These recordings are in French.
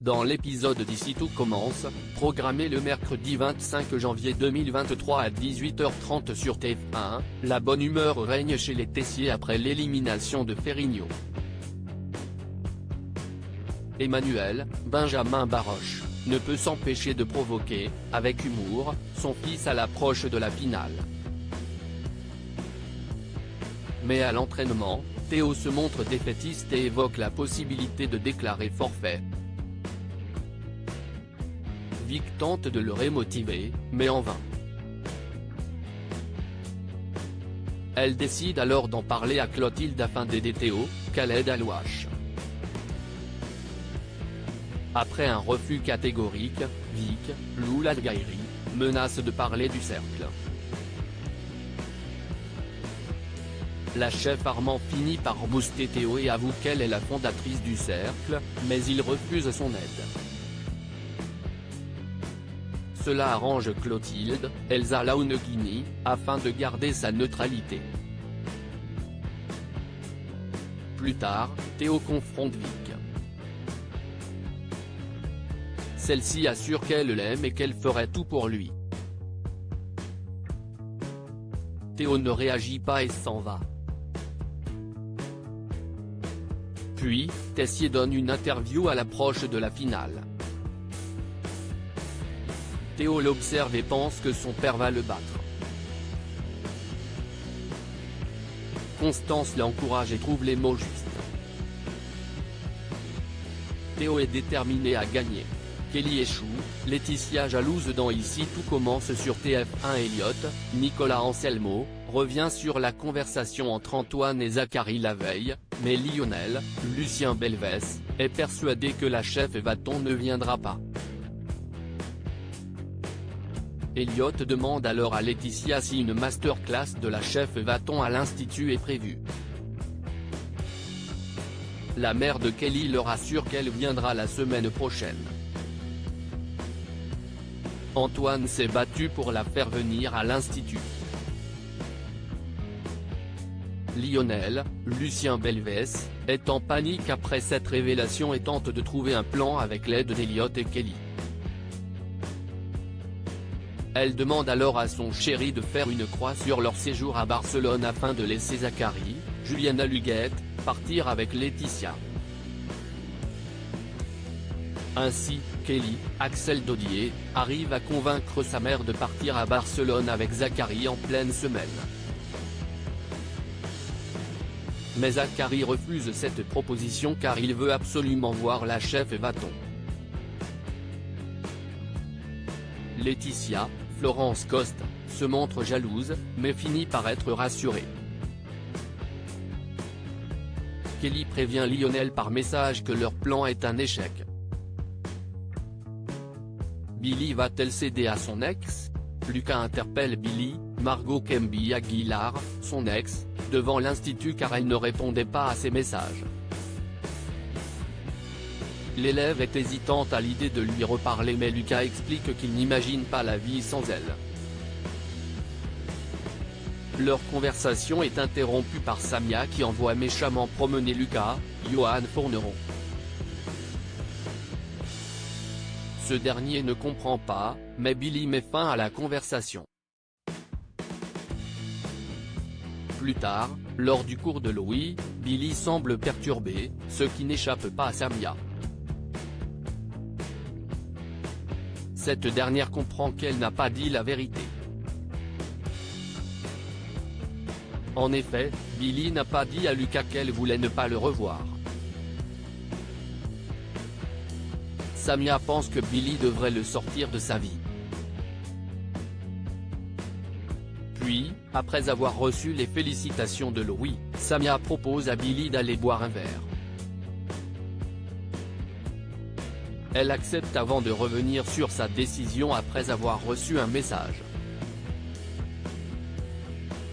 Dans l'épisode d'Ici tout commence, programmé le mercredi 25 janvier 2023 à 18h30 sur TF1, la bonne humeur règne chez les Tessier après l'élimination de Ferrigno. Emmanuel, Benjamin Baroche, ne peut s'empêcher de provoquer, avec humour, son fils à l'approche de la finale. Mais à l'entraînement, Théo se montre défaitiste et évoque la possibilité de déclarer forfait. Vic tente de le rémotiver, mais en vain. Elle décide alors d'en parler à Clotilde afin d'aider Théo, Khaled Alouache. Après un refus catégorique, Vic, Lou Ladgairi, menace de parler du cercle. La chef Armand finit par booster Théo et avoue qu'elle est la fondatrice du cercle, mais il refuse son aide. Cela arrange Clotilde, Elsa Launeghini, afin de garder sa neutralité. Plus tard, Théo confronte Vic. Celle-ci assure qu'elle l'aime et qu'elle ferait tout pour lui. Théo ne réagit pas et s'en va. Puis, Tessier donne une interview à l'approche de la finale. Théo l'observe et pense que son père va le battre. Constance l'encourage et trouve les mots justes. Théo est déterminé à gagner. Kelly échoue, Laetitia jalouse dans Ici tout commence sur TF1. Elliot, Nicolas Anselmo, revient sur la conversation entre Antoine et Zachary la veille, mais Lionel, Lucien Belvès, est persuadé que la chef Vaton ne viendra pas. Elliot demande alors à Laetitia si une masterclass de la chef Vaton à l'Institut est prévue. La mère de Kelly leur assure qu'elle viendra la semaine prochaine. Antoine s'est battu pour la faire venir à l'Institut. Lionel, Lucien Belvès, est en panique après cette révélation et tente de trouver un plan avec l'aide d'Elliot et Kelly. Elle demande alors à son chéri de faire une croix sur leur séjour à Barcelone afin de laisser Zachary, Juliana Luguette, partir avec Laetitia. Ainsi, Kelly, Axel Dodier, arrive à convaincre sa mère de partir à Barcelone avec Zachary en pleine semaine. Mais Zachary refuse cette proposition car il veut absolument voir la chef Vaton. Laetitia, Florence Coste, se montre jalouse, mais finit par être rassurée. Kelly prévient Lionel par message que leur plan est un échec. Billy va-t-elle céder à son ex? Lucas interpelle Billy, Margot Kemby Aguilar, son ex, devant l'Institut car elle ne répondait pas à ses messages. L'élève est hésitante à l'idée de lui reparler mais Lucas explique qu'il n'imagine pas la vie sans elle. Leur conversation est interrompue par Samia qui envoie méchamment promener Lucas, Johan Fourneron. Ce dernier ne comprend pas, mais Billy met fin à la conversation. Plus tard, lors du cours de Louis, Billy semble perturbé, ce qui n'échappe pas à Samia. Cette dernière comprend qu'elle n'a pas dit la vérité. En effet, Billy n'a pas dit à Lucas qu'elle voulait ne pas le revoir. Samia pense que Billy devrait le sortir de sa vie. Puis, après avoir reçu les félicitations de Louis, Samia propose à Billy d'aller boire un verre. Elle accepte avant de revenir sur sa décision après avoir reçu un message.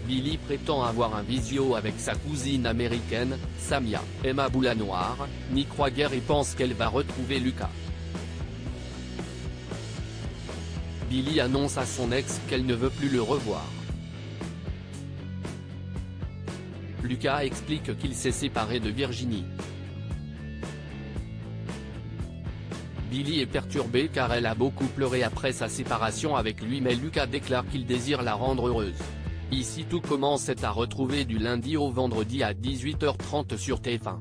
Billy prétend avoir un visio avec sa cousine américaine, Samia, Emma Boulanoir, n'y croit guère et pense qu'elle va retrouver Lucas. Billy annonce à son ex qu'elle ne veut plus le revoir. Lucas explique qu'il s'est séparé de Virginie. Billy est perturbée car elle a beaucoup pleuré après sa séparation avec lui, mais Lucas déclare qu'il désire la rendre heureuse. Ici tout commence est à retrouver du lundi au vendredi à 18h30 sur TF1.